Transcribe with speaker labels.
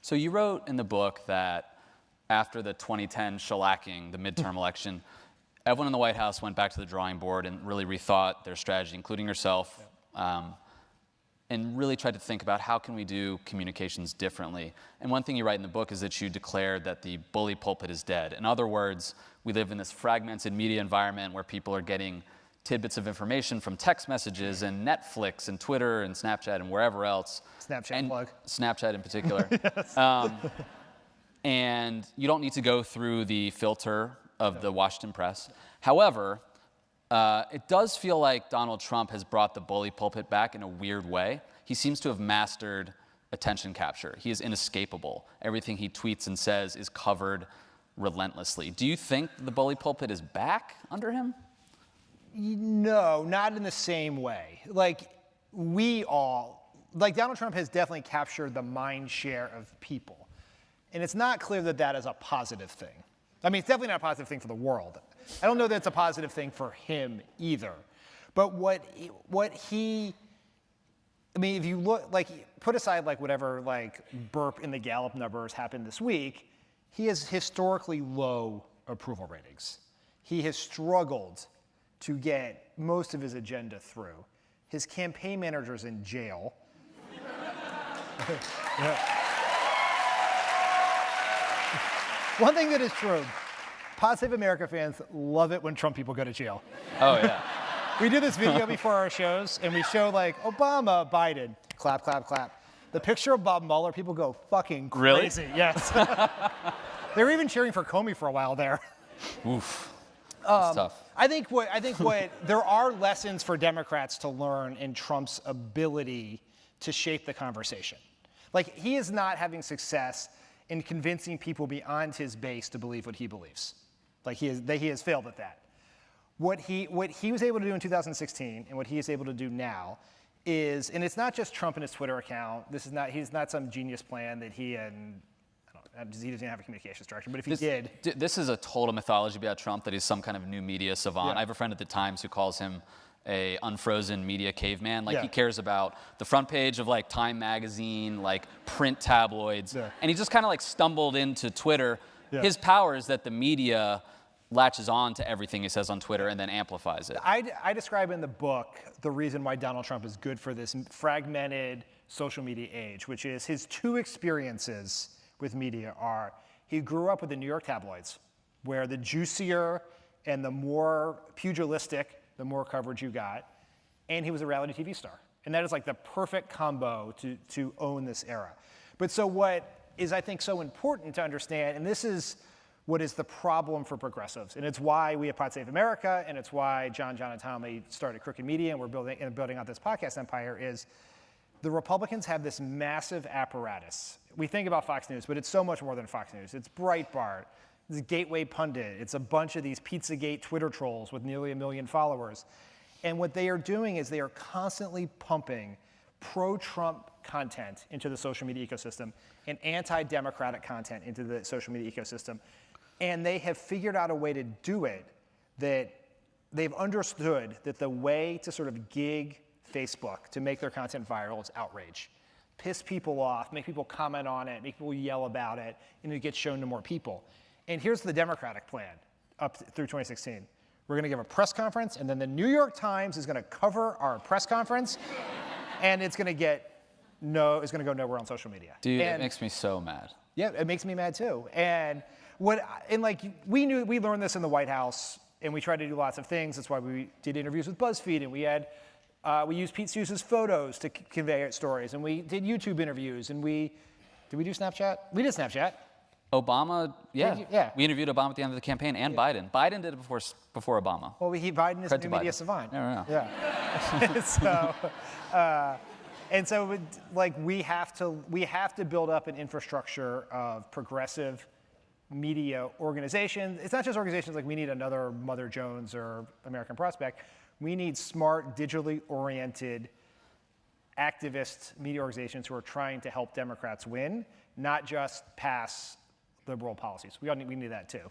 Speaker 1: So you wrote in the book that after the 2010 shellacking, the midterm election, everyone in the White House went back to the drawing board and really rethought their strategy, including yourself, and really tried to think about how can we do communications differently. And one thing you write in the book is that you declared that the bully pulpit is dead. In other words, we live in this fragmented media environment where people are getting tidbits of information from text messages and Netflix and Twitter and Snapchat and wherever else.
Speaker 2: Snapchat plug.
Speaker 1: Snapchat in particular.
Speaker 2: Yes.
Speaker 1: And you don't need to go through the filter of the Washington press. However, it does feel like Donald Trump has brought the bully pulpit back in a weird way. He seems to have mastered attention capture. He is inescapable. Everything he tweets and says is covered relentlessly. Do you think the bully pulpit is back under him?
Speaker 2: No, not in the same way. Like Donald Trump has definitely captured the mind share of people. And it's not clear that that is a positive thing. I mean, it's definitely not a positive thing for the world. I don't know that it's a positive thing for him either. But if you look, put aside whatever burp in the Gallup numbers happened this week, he has historically low approval ratings. He has struggled to get most of his agenda through. His campaign manager's in jail. One thing that is true, Pod Save America fans love it when Trump people go to jail.
Speaker 1: Oh, yeah.
Speaker 2: We do this video before our shows, and we show Obama, Biden, clap, clap, clap. The picture of Bob Mueller, people go fucking crazy.
Speaker 1: Really?
Speaker 2: Yes. They were even cheering for Comey for a while there.
Speaker 1: Oof. That's tough.
Speaker 2: I think what there are lessons for Democrats to learn in Trump's ability to shape the conversation. He is not having success in convincing people beyond his base to believe what he believes. He has failed at that. What he was able to do in 2016 and what he is able to do now is, and it's not just Trump and his Twitter account. He's not some genius plan that he doesn't have a communications director, but if he did.
Speaker 1: This is a total mythology about Trump, that he's some kind of new media savant.
Speaker 2: Yeah.
Speaker 1: I have a friend at the Times who calls him a unfrozen media caveman.
Speaker 2: Yeah.
Speaker 1: He cares about the front page of Time magazine, print tabloids.
Speaker 2: Yeah.
Speaker 1: And he just kind of stumbled into Twitter.
Speaker 2: Yeah.
Speaker 1: His power is that the media latches on to everything he says on Twitter and then amplifies it.
Speaker 2: I describe in the book the reason why Donald Trump is good for this fragmented social media age, which is his two experiences with media are he grew up with the New York tabloids, where the juicier and the more pugilistic, the more coverage you got, and he was a reality TV star. And that is the perfect combo to own this era. But so what is, I think, so important to understand, and this is what is the problem for progressives, and it's why we at Pod Save America, and it's why John and Tommy started Crooked Media, and we're building out this podcast empire, is the Republicans have this massive apparatus. We think about Fox News, but it's so much more than Fox News. It's Breitbart, it's Gateway Pundit, it's a bunch of these Pizzagate Twitter trolls with nearly 1 million followers. And what they are doing is they are constantly pumping pro-Trump content into the social media ecosystem and anti-democratic content into the social media ecosystem. And they have figured out a way to do it that they've understood that the way to sort of gig Facebook to make their content viral is outrage. Piss people off, make people comment on it, make people yell about it, and it gets shown to more people. And here's the Democratic plan up through 2016. We're going to give a press conference, and then the New York Times is going to cover our press conference, and it's going to go nowhere on social media.
Speaker 1: Dude, it makes me so mad.
Speaker 2: Yeah, it makes me mad too. And we learned this in the White House, and we tried to do lots of things. That's why we did interviews with BuzzFeed, and we used Pete Seuss's photos to convey stories, and we did YouTube interviews, and did we do Snapchat? We did Snapchat.
Speaker 1: Obama, yeah.
Speaker 2: Yeah.
Speaker 1: We interviewed Obama at the end of the campaign, and Biden. Biden did it before Obama.
Speaker 2: Well, Biden is a new media
Speaker 1: Biden.
Speaker 2: savant.
Speaker 1: No.
Speaker 2: Yeah. So we have to build up an infrastructure of progressive media organizations. It's not just organizations we need another Mother Jones or American Prospect. We need smart, digitally oriented, activist media organizations who are trying to help Democrats win, not just pass liberal policies. We need that too.